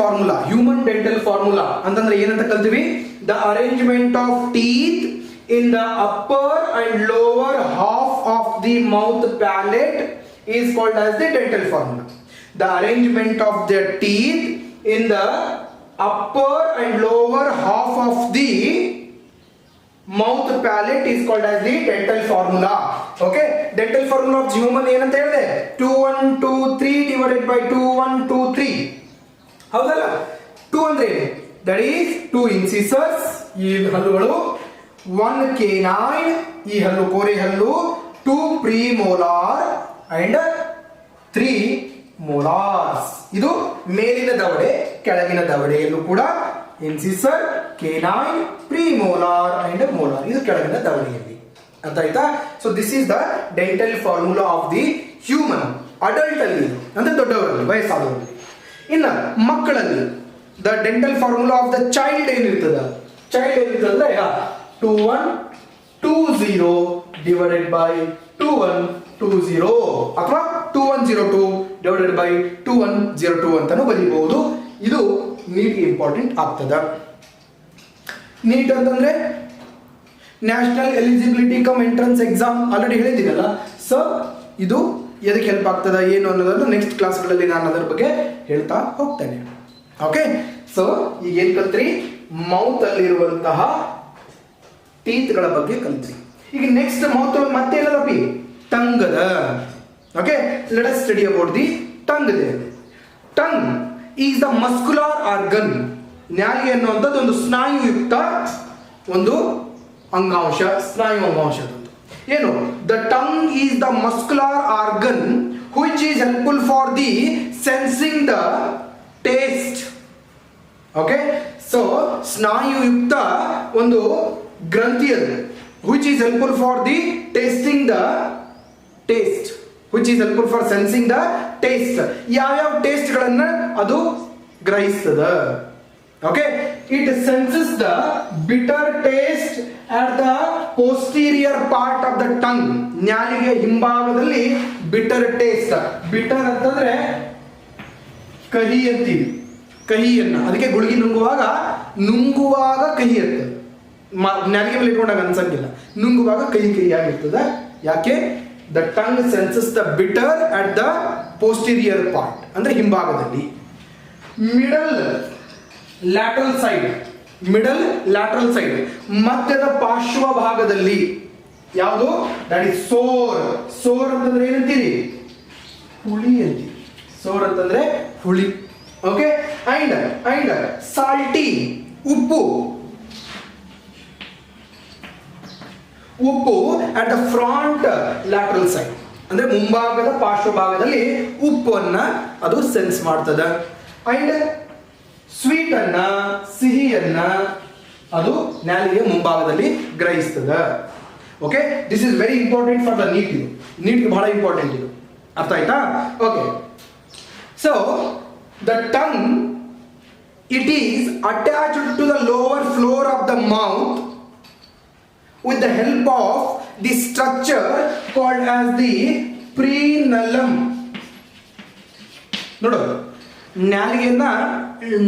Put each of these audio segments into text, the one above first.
Formula, human dental formula ಅಂತಂದ್ರೆ ಏನಂತ ಕಲ್ತೀವಿ? The arrangement of teeth in the upper and lower half of the mouth palate is called as the dental formula. The arrangement of the teeth in the upper and lower half of the mouth palate is called as the dental formula. Okay, dental formula of human ಏನಂತ ಹೇಳಿದೆ? 2 1 2 3 divided by 2 1 2 3. ಹೌದಲ್ಲ? 2 ಅಂದ್ರೆ that is 2 incisors, ಈ ಹಲ್ಲುಗಳು, 1 canine, ಈ ಹಲ್ಲು ಕೋರೆ ಹಲ್ಲು, 2 premolar and 3 molars. ಇದು ಮೇಲಿನ ದವಡೆ, ಕೆಳಗಿನ ದವಡೆಯಲ್ಲೂ ಕೂಡ ಇನ್ಸಿಸರ್, canine, premolar and molar. ಇದು ಕೆಳಗಿನ ದವಡೆಯಲ್ಲಿ. ಅರ್ಥ ಆಯ್ತಾ? So this is the dental formula of the human. Adult ಅಲ್ಲಿ ಅಂದ್ರೆ ದೊಡ್ಡವರಲ್ಲಿ, ವಯಸ್ಸಾದವರಲ್ಲಿ. ಇನ್ನು ಮಕ್ಕಳಲ್ಲಿ the dental formula of the child ಏನಿರ್ತದ? ಚೈಲ್ಡ್ ಏನಿರ್ತದೆ? 2 1 2 0 divided by 2 1 2 0 ಅಥವಾ 2 1 0 2 divided by 2 1 0 2 ಅಂತಾನು ಬರೀಬಹುದು. ಇದು ನೀಟ್ ಇಂಪಾರ್ಟೆಂಟ್ ಆಗ್ತದ. ನೀಟ್ ಅಂತಂದ್ರೆ national eligibility cum entrance exam already ಹೇಳಿದ್ದೀನಲ್ಲ. ಸೊ ಇದು ಎದಕ್ಕೆ ಹೆಲ್ಪ್ ಆಗ್ತದ ಏನು ಅನ್ನೋದನ್ನು ನೆಕ್ಸ್ಟ್ ಕ್ಲಾಸ್ಗಳಲ್ಲಿ ನಾನು ಅದರ ಬಗ್ಗೆ ಹೇಳ್ತಾ ಹೋಗ್ತೇನೆ. ಓಕೆ, ಸೊ ಈಗ ಏನ್ ಕಲ್ತ್ರಿ? ಮೌತ್ ಅಲ್ಲಿರುವಂತಹ ಟೀತ್ಗಳ ಬಗ್ಗೆ ಕಲ್ತ್ರಿ. ಈಗ ನೆಕ್ಸ್ಟ್ ಮೌತ್ ಮತ್ತೆ ಏನದಪಿ? ಟಂಗ್ ಅದ. Okay, let us study about the tongue. Tongue is the muscular organ. ನಾಲಿಗೆ ಅನ್ನುವಂಥದ್ದು ಒಂದು ಸ್ನಾಯುಯುಕ್ತ ಒಂದು ಅಂಗಾಂಶ, ಸ್ನಾಯು ಅಂಗಾಂಶದ್ದು. ಏನು? The tongue is the muscular organ which is helpful for the sensing the taste. Okay, so ಸ್ನಾಯುಯುಕ್ತ ಒಂದು ಗ್ರಂಥಿಯಲ್ಲಿ which is helpful for the tasting the taste, which is helpful for sensing the taste. ಯಾವ taste ಗಳನ್ನ ಅದು ಗ್ರಹಿಸ್ತದ? Okay, it senses the bitter taste at the posterior part of the tongue. ನಾಲಿಗೆ ಹಿಂಭಾಗದಲ್ಲಿ bitter taste. bitter ಅಂತಂದ್ರೆ ಕಹಿ ಅಂತೀವಿ, ಕಹಿಯನ್ನ. ಅದಕ್ಕೆ ಗುಳಿಗೆ ನುಂಗುವಾಗ ಕಹಿ ಇರ್ತದೆ, ನಾಲಿಗೆ ಮೇಲೆ ಇಟ್ಕೊಂಡಾಗ ಅನ್ಸಂಗಿಲ್ಲ. ನುಂಗುವಾಗ ಕಹಿ ಆಗಿರ್ತದೆ. ಯಾಕೆ? The tongue senses the bitter at the posterior part, ಅಂದ್ರೆ ಹಿಂಭಾಗದಲ್ಲಿ. Middle lateral side, middle lateral side, ಮಧ್ಯದ ಪಾರ್ಶ್ವ ಭಾಗದಲ್ಲಿ. ಯಾವುದು? That is ಸೋರ್. ಸೋರ್ ಅಂತಂದ್ರೆ ಏನಂತೀರಿ? ಹುಳಿ ಅಂತೀರಿ. ಸೋರ್ ಅಂತಂದ್ರೆ ಹುಳಿ. ಓಕೆ, ಅಂಡ್ ಸಾಲ್ಟಿ, ಉಪ್ಪು. ಉಪ್ಪು at the front lateral side, ಅಂದ್ರೆ ಮುಂಭಾಗದ ಪಾರ್ಶ್ವ ಭಾಗದಲ್ಲಿ ಉಪ್ಪನ್ನ ಅದು ಸೆನ್ಸ್ ಮಾಡ್ತದ. ಅಂಡ್ ಸ್ವೀಟ್ ಅನ್ನ, ಸಿಹಿಯನ್ನ ಅದು ನಾಲಿಗೆ ಮುಂಭಾಗದಲ್ಲಿ ಗ್ರಹಿಸ್ತದ. Okay, this is very important for the NEET. ಇದು ನೀಟ್ಗೆ ಬಹಳ ಇಂಪಾರ್ಟೆಂಟ್ ಇದು. ಅರ್ಥ ಆಯ್ತಾ? Okay, so the tongue it is attached to the lower floor of the mouth with the help of the structure called as the frenulum. ನೋಡು, ನಾಲಿಗೆಯನ್ನ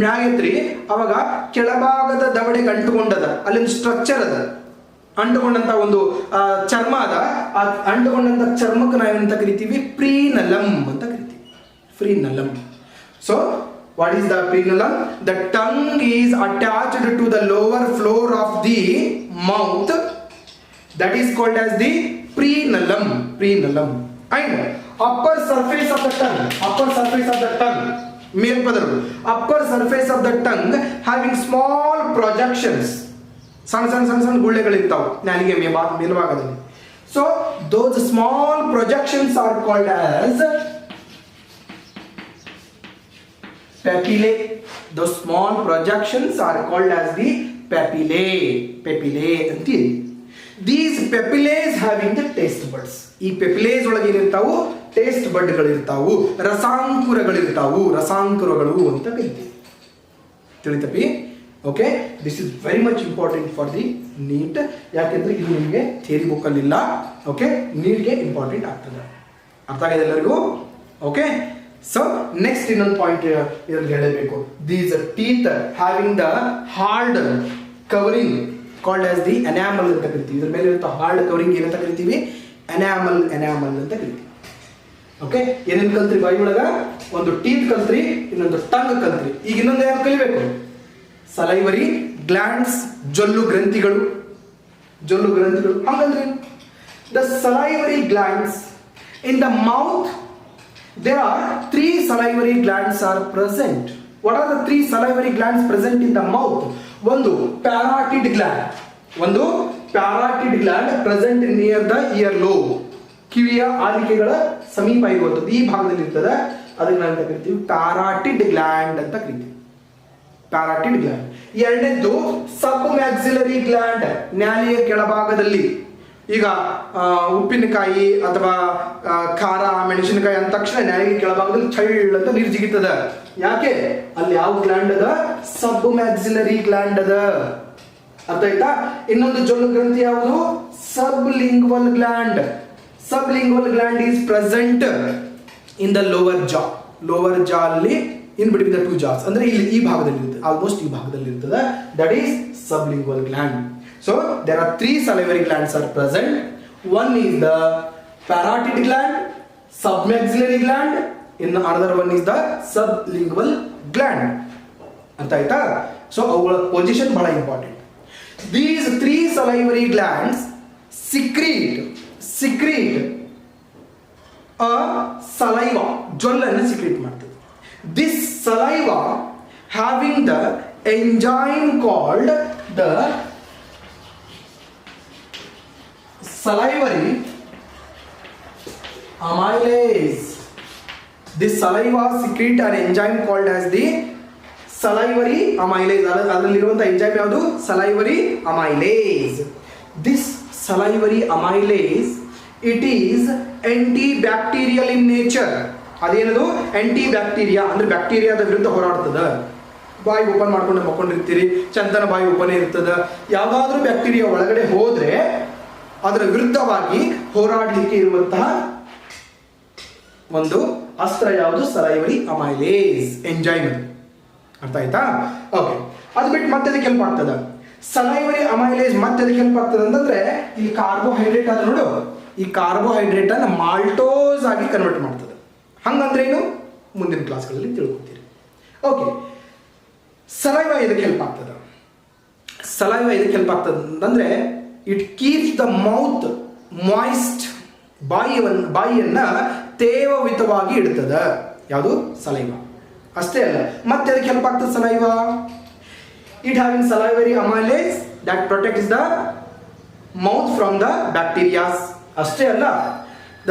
ಮ್ಯಾಗೈತ್ರಿ, ಅವಾಗ ಕೆಳಭಾಗದ ದವಡೆಗೆ ಅಂಟುಕೊಂಡದ, ಅಲ್ಲೊಂದು ಸ್ಟ್ರಕ್ಚರ್ ಅದ, ಅಂಟುಕೊಂಡಂತ ಒಂದು ಚರ್ಮ ಅದ. ಆ ಅಂಟುಕೊಂಡಂತ ಚರ್ಮಕ್ಕೆ ನಾವೇನಂತ ಕರಿತೀವಿ? ಫ್ರೀನಲಮ್ ಅಂತ ಕರಿತೀವಿ. Frenulum. So what is the frenulum? The tongue is attached to the lower floor of the mouth, that is called as the frenulum. Frenulum. And upper surface of the tongue, upper surface of the tongue, ಮೇಲ್ಪದರು, upper surface of the tongue having small projections, ಸಣ್ಣ ಸಣ್ಣ ಸಣ್ಣ ಸಣ್ಣ ಗುಳ್ಳೆಗಳಿರ್ತಾವೆ ನಾಲಿಗೆ ಮೇಲ್ಭಾಗದಲ್ಲಿ. So those small projections are called as papillae. Those small projections are called as the papillae. Papillae ಅಂತೀವಿ. These papillae having the taste buds. ಈ papillae ಒಳಗೆ ಏನಿರ್ತಾವು? Taste ಬಡ್ಗಳಿರ್ತಾವು, ರಸಾಂಕುರಗಳಿರ್ತಾವು. ರಸಾಂಕುರಗಳು ಅಂತ ಕರಿತೀವಿ. ತಿಳಿತಪಿ? Okay, this is very much important for the NEET. ಯಾಕೆಂದ್ರೆ ಇದು ನಿಮಗೆ ಥಿಯರಿ ಬುಕ್ ಅಲ್ಲಿ ಇಲ್ಲ. ಓಕೆ, ನೀಟ್ಗೆ ಇಂಪಾರ್ಟೆಂಟ್ ಆಗ್ತದೆ. ಅರ್ಥ ಆಗಿದೆ ಎಲ್ಲರಿಗೂ? ಓಕೆ, ಸೊ ನೆಕ್ಸ್ಟ್ ಇನ್ನೊಂದು ಪಾಯಿಂಟ್ ಇದರಲ್ಲಿ ಹೇಳಬೇಕು. These teeth having the hard covering called as the enamel ಅಂತ ಕರಿತೀವಿ. ಇದ್ರ ಮೇಲೆ ಇರುವಂತಹ ಹಾರ್ಡ್ ಕವರಿಂಗ್ ಏನಂತ ಕರಿತೀವಿ? ಎನಾಮಲ್ ಅಂತ ಕರಿತೀವಿ. ಓಕೆ, ಏನೇನು ಕಲ್ತ್ರಿ ಬಾಯಿ ಒಳಗ? ಒಂದು ಟೀತ್ ಕಲ್ತ್ರಿ, ಇನ್ನೊಂದು ಟಂಗ್ ಕಲ್ತ್ರಿ. ಈಗ ಇನ್ನೊಂದು ಯಾರು ಕಲಿಬೇಕು? ಸಲೈವರಿ ಗ್ಲ್ಯಾಂಡ್ಸ್, ಜೊಲ್ಲು ಗ್ರಂಥಿಗಳು. ಹಾಗಂದ್ರೆ the salivary glands in the mouth, there are 3 salivary glands are present. What are the 3 salivary glands present in the mouth? ಒಂದು parotid gland present near the ear lobe, ಕಿವಿಯ ಆಲಿಕೆಗಳ ಸಮೀಪ ಇರುವಂಥದ್ದು ಈ ಭಾಗದಲ್ಲಿ ಇರ್ತದೆ. ಅದಕ್ಕೆ ನಾವು ಅಂತ ಕರಿತೀವಿ parotid gland ಅಂತ ಕರಿತೀವಿ. parotid gland. ಎರಡನೇದ್ದು ಸಬ್ ಮ್ಯಾಕ್ಸಿಲರಿ ಗ್ಲ್ಯಾಂಡ್, ನ್ಯಾಲಿಯ ಕೆಳಭಾಗದಲ್ಲಿ. ಈಗ ಉಪ್ಪಿನಕಾಯಿ ಅಥವಾ ಖಾರ ಮೆಣಸಿನಕಾಯಿ ಅಂದ ತಕ್ಷಣ ನ್ಯಾಲಿಗೆ ಕೆಳಭಾಗದಲ್ಲಿ ಚಳ್ಳ ಅಂತ ನೀರು ಜಿಗಿತದ. ಯಾಕೆ? ಅಲ್ಲಿ ಯಾವ ಗ್ಲ್ಯಾಂಡ್ ಅದ? ಸಬ್ ಮ್ಯಾಕ್ಸಿಲರಿ ಗ್ಲ್ಯಾಂಡ್ ಅದ. ಅರ್ಥ ಆಯ್ತಾ? ಇನ್ನೊಂದು ಜೊಲ್ಲು ಗ್ರಂಥಿ ಯಾವುದು? Sublingual gland. Sublingual gland is present in the lower jaw ಅಲ್ಲಿ ಇನ್ ಬಿಟ್ವೀನ್ ದ 2 jaws, ಅಂದ್ರೆ ಇಲ್ಲಿ ಈ ಭಾಗದಲ್ಲಿ ಇರುತ್ತೆ, ಆಲ್ಮೋಸ್ಟ್ ಈ ಭಾಗದಲ್ಲಿ ಇರ್ತದೆ. That is sublingual gland. So there are 3 salivary glands are present. One is the parotid gland, submaxillary gland, in another one is the sublingual gland. ಅರ್ಥ ಆಯ್ತಾ? ಸೊ ಅವುಗಳ ಪೊಸಿಷನ್ ಬಹಳ important. These 3 salivary glands secrete a saliva, ಜೊಲ್ಲನ್ನು secrete ಮಾಡ್ತದೆ. This saliva having the enzyme called the salivary amylase. This saliva secrete an enzyme called as the salivary amylase. ಅದರಲ್ಲಿರುವಂತಹ enzyme ಯಾವುದು? salivary amylase. This salivary amylase, it is antibacterial in nature. ಅದೇನದು? Aunty bacteria, ಅಂದ್ರೆ ಬ್ಯಾಕ್ಟೀರಿಯಾದ ವಿರುದ್ಧ ಹೋರಾಡ್ತದ. ಬಾಯಿ open ಮಾಡ್ಕೊಂಡು ಮಕ್ಕೊಂಡಿರ್ತೀರಿ, ಚಂದನ ಬಾಯಿ open ಇರ್ತದ. ಯಾವ್ದಾದ್ರೂ ಬ್ಯಾಕ್ಟೀರಿಯಾ ಒಳಗಡೆ ಹೋದ್ರೆ ಅದರ ವಿರುದ್ಧವಾಗಿ ಹೋರಾಡಲಿಕ್ಕೆ ಇರುವಂತಹ ಒಂದು ಅಸ್ತ್ರ ಯಾವುದು? Salivary amylase enzyme. ಅರ್ಥ ಆಯ್ತಾ? ಓಕೆ, ಅದು ಬಿಟ್ಟು ಮತ್ತೆ ಅದಕ್ಕೆ ಹೆಲ್ಪ್ ಆಗ್ತದ. ಸಲೈವರಿ ಅಮೈಲೇಸ್ ಮತ್ತೆ ಅದಕ್ಕೆ ಹೆಲ್ಪ್ ಆಗ್ತದೆ ಅಂತಂದ್ರೆ, ಈ ಕಾರ್ಬೋಹೈಡ್ರೇಟ್ ಆದ ನೋಡು, ಈ ಕಾರ್ಬೋಹೈಡ್ರೇಟ್ ಅನ್ನ ಮಾಲ್ಟೋಸ್ ಆಗಿ ಕನ್ವರ್ಟ್ ಮಾಡ್ತದೆ. ಹಂಗಂದ್ರೆ ಏನು? ಮುಂದಿನ ಕ್ಲಾಸ್ಗಳಲ್ಲಿ ತಿಳ್ಕೊತೀರಿ. ಓಕೆ, ಸಲೈವಾ ಇದಕ್ಕೆ ಹೆಲ್ಪ್ ಆಗ್ತದೆ. ಅಂತಂದ್ರೆ it keeps the mouth moist, ಬಾಯಿಯನ್ನ ತೇವವಿತವಾಗಿ ಇಡ್ತದ. ಯಾವುದು? ಸಲೈವಾ. ಅಷ್ಟೇ ಅಲ್ಲ, ಮತ್ತೆ ಅದಕ್ಕೆ ಹೆಲ್ಪ್ ಆಗ್ತದೆ saliva. It having salivary amylase that protects the mouth from the bacterias. ಅಷ್ಟೇ ಅಲ್ಲ,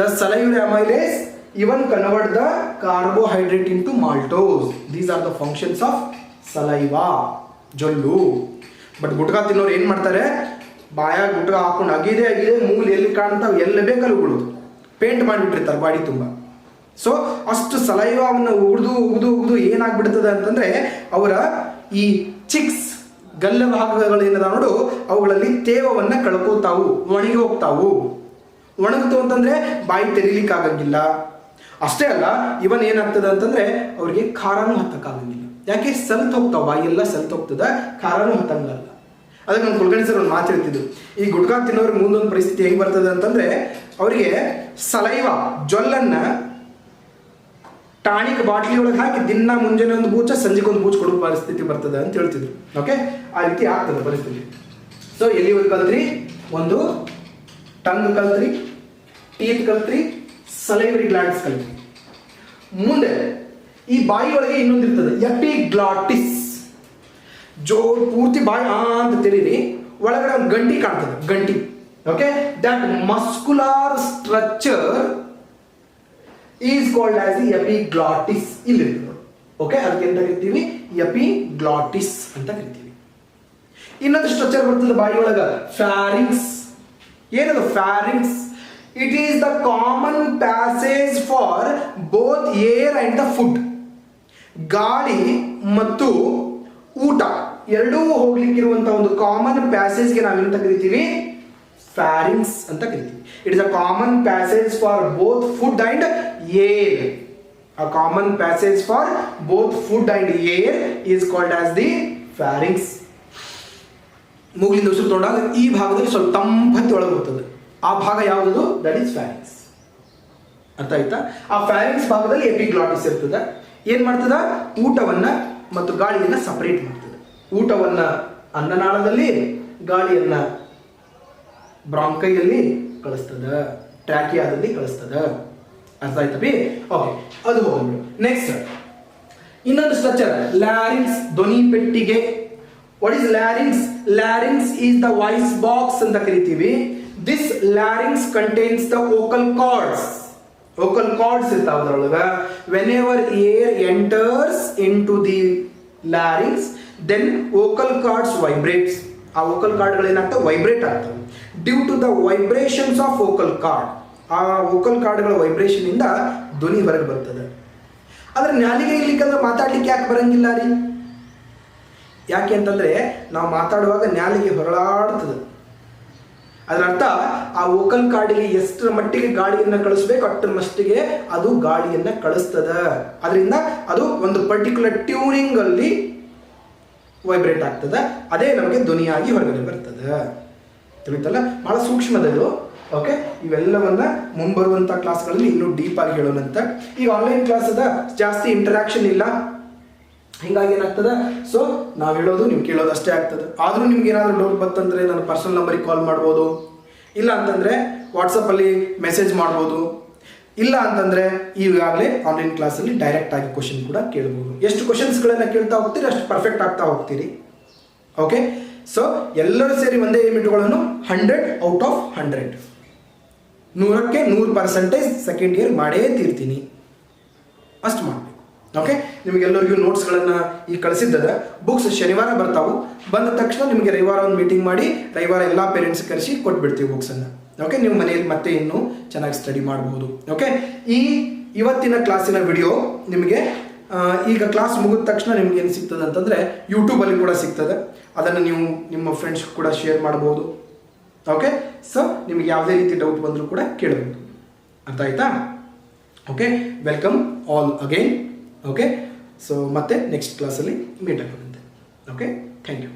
the salivary amylase even convert the carbohydrate into maltose. These are the functions of saliva, ಜೊಲ್ಲು. ಬಟ್ ಗುಟ್ಕಾ ತಿನ್ನೋರು ಏನ್ ಮಾಡ್ತಾರೆ? ಬಾಯಾಗ ಗುಟ್ಕಾ ಹಾಕೊಂಡು ಅಗಿದೆ ಮೂಲೆ ಎಲ್ಲಿ ಕಾಣ್ತಾವ ಎಲ್ಲ ಬೇಕಲ್ಲಿ ಉಗುಳೋದು, ಪೇಂಟ್ ಮಾಡಿಬಿಟ್ಟಿರ್ತಾರೆ ಬಾಡಿ ತುಂಬ. ಸೊ ಅಷ್ಟು ಸಲೈವಾವನ್ನು ಉಗಿದು ಏನಾಗ್ಬಿಡ್ತದೆ ಅಂತಂದ್ರೆ ಅವರ ಈ ಚಿಕ್ಸ್ ಗಲ್ಲ ಭಾಗಗಳೇನದ ನೋಡು, ಅವುಗಳಲ್ಲಿ ತೇವವನ್ನು ಕಳ್ಕೋತಾವು, ಒಣಗಿ ಹೋಗ್ತಾವು. ಒಣಗಿತು ಅಂತಂದ್ರೆ ಬಾಯಿ ತೆರೀಲಿಕ್ಕೆ ಆಗಂಗಿಲ್ಲ. ಅಷ್ಟೇ ಅಲ್ಲ, ಇವನ್ ಏನಾಗ್ತದೆ ಅಂತಂದ್ರೆ ಅವ್ರಿಗೆ ಖಾರನೂ ಹತ್ತಕ್ಕಾಗಂಗಿಲ್ಲ. ಯಾಕೆ? ಸಲ್ತ್ ಹೋಗ್ತಾವ, ಬಾಯಿ ಎಲ್ಲ ಸಲ್ತ್ ಹೋಗ್ತದ, ಖಾರನೂ ಹತ್ತಂಗಲ್ಲ. ಅದಕ್ಕೆ ನಮ್ಮ ಕುಲಕರ್ಣಿ ಸರ್ ಒಂದು ಮಾತು ಹೇಳ್ತಿದ್ರು, ಈ ಗುಟ್ಕಾ ತಿನ್ನೋರಿಗೆ ಮುಂದೊಂದು ಪರಿಸ್ಥಿತಿ ಹೆಂಗ್ ಬರ್ತದೆ ಅಂತಂದ್ರೆ, ಅವರಿಗೆ ಸಲೈವಾ ಜೊಲ್ಲನ್ನ ಟಾನಿಕ್ ಬಾಟ್ಲಿ ಒಳಗೆ ಹಾಕಿ ದಿನ ಮುಂಜಾನೆ ಒಂದು ಬೂಚ ಸಂಜೆಗೆ ಒಂದು ಬೂಚ್ ಕೊಡೋ ಪರಿಸ್ಥಿತಿ ಬರ್ತದೆ ಅಂತ ಹೇಳ್ತಿದ್ರು. ಓಕೆ, ಆ ರೀತಿ ಆಗ್ತದೆ ಪರಿಸ್ಥಿತಿ. ಸೊ ಎಲ್ಲಿವರೆಗೆ ಕಲ್ತ್ರಿ? ಒಂದು ಟಂಗ್ ಕಲ್ತ್ರಿ, ಟೀತ್ ಕಲ್ತ್ರಿ, ಸಲೈವರಿ ಗ್ಲ್ಯಾಂಡ್ಸ್ ಕಲ್ತ್ರಿ. ಮುಂದೆ ಈ ಬಾಯಿ ಒಳಗೆ ಇನ್ನೊಂದು ಇರ್ತದೆ, ಎಪಿಗ್ಲಾಟಿಸ್. ಪೂರ್ತಿ ಬಾಯಿ ಅಂತ ತೆರೀರಿ, ಒಳಗಡೆ ಒಂದು ಗಂಟಿ ಕಾಣ್ತದೆ, ಗಂಟಿ. Okay, that muscular structure is called as the epiglottis. ಇಲ್ಲಿ ಓಕೆ, ಅದಕ್ಕೆ ಎಂತ ಕರಿತೀವಿ? ಎಪಿಗ್ಲಾಟಿಸ್ ಅಂತ ಕರಿತೀವಿ. ಇನ್ನೊಂದು ಸ್ಟ್ರಕ್ಚರ್ ಬರ್ತದೆ ಬಾಯಿ ಒಳಗ, ಫ್ಯಾರಿಂಕ್ಸ್. ಏನದು pharynx? It is the common passage for both air and the food. ಗಾಳಿ ಮತ್ತು ಊಟ ಎರಡೂ ಹೋಗ್ಲಿಕ್ಕಿರುವಂತಹ ಒಂದು ಕಾಮನ್ ಪ್ಯಾಸೇಜ್ಗೆ ನಾವೇನಂತ ಕರಿತೀವಿ? ಫ್ಯಾರಿಂಕ್ಸ್ ಅಂತ ಕರಿತೀವಿ. It is a common passage for both food and air. A common passage for both food and air is called as the pharynx. ಮೂಗಿಲಿಂದ ಉಸಿರು ತಗೊಂಡಾಗ ಈ ಭಾಗದಲ್ಲಿ ಸ್ವಲ್ಪ ತಂಪತ್ತಿ ಒಳಗೆ ಬರ್ತದೆ. ಆ ಭಾಗ ಯಾವುದು? That is pharynx. ಅರ್ಥ ಆಯ್ತಾ? ಆ ಫ್ಯಾರಿಂಕ್ಸ್ ಭಾಗದಲ್ಲಿ ಎಪಿಗ್ಲಾಟಿಸ್ ಇರ್ತದೆ. ಏನ್ ಮಾಡ್ತದ? ಊಟವನ್ನ ಮತ್ತು ಗಾಳಿಯನ್ನ ಸಪರೇಟ್ ಮಾಡ್ತದೆ. ಊಟವನ್ನ ಅನ್ನನಾಳದಲ್ಲಿ, ಗಾಳಿಯನ್ನ ಬ್ರಾಂಕೈಯಲ್ಲಿ ಕಳಿಸ್ತದ, ಟ್ರ್ಯಾಕಿಯಾದಲ್ಲಿ ಕಳಿಸ್ತದ. ಅರ್ಥ ಆಯ್ತಾ ಬಿ? ಓಕೆ, ಅದು ಹೋಗ್ಬಿಡು. ನೆಕ್ಸ್ಟ್ ಇನ್ನೊಂದು ಸ್ಟ್ರಕ್ಚರ್ ಲ್ಯಾರಿಂಕ್ಸ್, ಧ್ವನಿ ಪೆಟ್ಟಿಗೆ. What is larynx? Larynx is the voice box ಅಂತ ಕರಿತೀವಿ. This larynx contains the vocal cords. Vocal cords ಇರ್ತಾವ ಅದ್ರೊಳಗ. Whenever air enters into the larynx, then vocal cords vibrates. ಆ vocal ಕಾರ್ಡ್ಗಳು ಏನಾಗ್ತವೆ? Vibrate ಆಗ್ತವೆ. Due to the vibrations of vocal cord, ಆ vocal ಕಾರ್ಡ್ಗಳ ವೈಬ್ರೇಷನ್ ಇಂದ ಧ್ವನಿ ಹೊರಗೆ ಬರ್ತದೆ. ಆದ್ರೆ ನಾಲಿಗೆ ಇರ್ಲಿಕ್ಕಂದ್ರೆ ಮಾತಾಡ್ಲಿಕ್ಕೆ ಯಾಕೆ ಬರಂಗಿಲ್ಲ ರೀ? ಯಾಕೆ ಅಂತಂದ್ರೆ ನಾವು ಮಾತಾಡುವಾಗ ನಾಲಿಗೆ ಹೊರಳಾಡ್ತದೆ. ಅದರ ಅರ್ಥ ಆ ವೋಕಲ್ ಕಾರ್ಡಿಗೆ ಎಷ್ಟರ ಮಟ್ಟಿಗೆ ಗಾಳಿಯನ್ನ ಕಳಿಸ್ಬೇಕು ಅಷ್ಟರ ಮಟ್ಟಿಗೆ ಅದು ಗಾಳಿಯನ್ನ ಕಳಿಸ್ತದ. ಅದರಿಂದ ಅದು ಒಂದು ಪರ್ಟಿಕ್ಯುಲರ್ ಟ್ಯೂನಿಂಗ್ ಅಲ್ಲಿ ವೈಬ್ರೇಟ್ ಆಗ್ತದೆ. ಅದೇ ನಮಗೆ ಧ್ವನಿಯಾಗಿ ಹೊರಗಡೆ ಬರ್ತದೆ. ತಿಳಿತಲ್ಲ? ಬಹಳ ಸೂಕ್ಷ್ಮದಲ್ಲೂ. ಓಕೆ, ಇವೆಲ್ಲವನ್ನ ಮುಂಬರುವಂತ ಕ್ಲಾಸ್ಗಳಲ್ಲಿ ಇನ್ನೂ ಡೀಪ್ ಆಗಿ ಹೇಳೋಣಂತ. ಈಗ ಆನ್ಲೈನ್ ಕ್ಲಾಸ್ ಅದ, ಜಾಸ್ತಿ ಇಂಟರಾಕ್ಷನ್ ಇಲ್ಲ, ಹಿಂಗಾಗಿ ಏನಾಗ್ತದೆ? ಸೊ ನಾವು ಹೇಳೋದು ನೀವು ಕೇಳೋದು ಅಷ್ಟೇ ಆಗ್ತದೆ. ಆದ್ರೂ ನಿಮ್ಗೆ ಏನಾದರೂ ಡೌಟ್ ಬಂತಂದ್ರೆ ನನ್ನ ಪರ್ಸನಲ್ ನಂಬರಿಗೆ ಕಾಲ್ ಮಾಡ್ಬೋದು, ಇಲ್ಲ ಅಂತಂದ್ರೆ ವಾಟ್ಸಪ್ ಅಲ್ಲಿ ಮೆಸೇಜ್ ಮಾಡ್ಬೋದು, ಇಲ್ಲ ಅಂತಂದ್ರೆ ಈಗಾಗಲೇ ಆನ್ಲೈನ್ ಕ್ಲಾಸಲ್ಲಿ ಡೈರೆಕ್ಟ್ ಆಗಿ ಕ್ವಶನ್ ಕೂಡ ಕೇಳ್ಬೋದು. ಎಷ್ಟು ಕ್ವಶನ್ಸ್ಗಳನ್ನ ಕೇಳ್ತಾ ಹೋಗ್ತೀರಿ ಅಷ್ಟು ಪರ್ಫೆಕ್ಟ್ ಆಗ್ತಾ ಹೋಗ್ತೀರಿ. ಓಕೆ, ಸೊ ಎಲ್ಲರೂ ಸೇರಿ ಒಂದೇ ಏಮ್ ಇಟ್ಕೊಳ್ಳೋನು 100 ಔಟ್ ಆಫ್ 100, 100ಕ್ಕೆ 100% ಸೆಕೆಂಡ್ ಇಯರ್ ಮಾಡೇ ತೀರ್ತೀನಿ, ಅಷ್ಟು ಮಾಡಬೇಕು. ಓಕೆ, ನಿಮಗೆಲ್ಲರಿಗೂ ನೋಟ್ಸ್ಗಳನ್ನು ಈಗ ಕಳಿಸಿದ್ದದ. ಬುಕ್ಸ್ ಶನಿವಾರ ಬರ್ತಾವು. ಬಂದ ತಕ್ಷಣ ನಿಮಗೆ ರವಿವಾರ ಒಂದು ಮೀಟಿಂಗ್ ಮಾಡಿ ರವಿವಾರ ಎಲ್ಲ ಪೇರೆಂಟ್ಸ್ ಕರೆಸಿ ಕೊಟ್ಬಿಡ್ತೀವಿ ಬುಕ್ಸನ್ನು. ಓಕೆ, ನೀವು ಮನೆಯಲ್ಲಿ ಮತ್ತೆ ಇನ್ನೂ ಚೆನ್ನಾಗಿ ಸ್ಟಡಿ ಮಾಡ್ಬೋದು. ಓಕೆ, ಇವತ್ತಿನ ಕ್ಲಾಸಿನ ವಿಡಿಯೋ ನಿಮಗೆ ಈಗ ಕ್ಲಾಸ್ ಮುಗಿದ ತಕ್ಷಣ ನಿಮ್ಗೆ ಏನು ಸಿಗ್ತದೆ ಅಂತಂದರೆ ಯೂಟ್ಯೂಬಲ್ಲಿ ಕೂಡ ಸಿಗ್ತದೆ. ಅದನ್ನು ನೀವು ನಿಮ್ಮ ಫ್ರೆಂಡ್ಸ್ ಕೂಡ ಶೇರ್ ಮಾಡ್ಬೋದು. ಓಕೆ, ಸೊ ನಿಮಗೆ ಯಾವುದೇ ರೀತಿ ಡೌಟ್ ಬಂದರೂ ಕೂಡ ಕೇಳಬಹುದು. ಅರ್ಥ ಆಯ್ತಾ? Okay, welcome all again. Okay, so ಮತ್ತೆ ನೆಕ್ಸ್ಟ್ ಕ್ಲಾಸಲ್ಲಿ ಮೀಟ್ ಆಗೋದಂತೆ. Okay, thank you.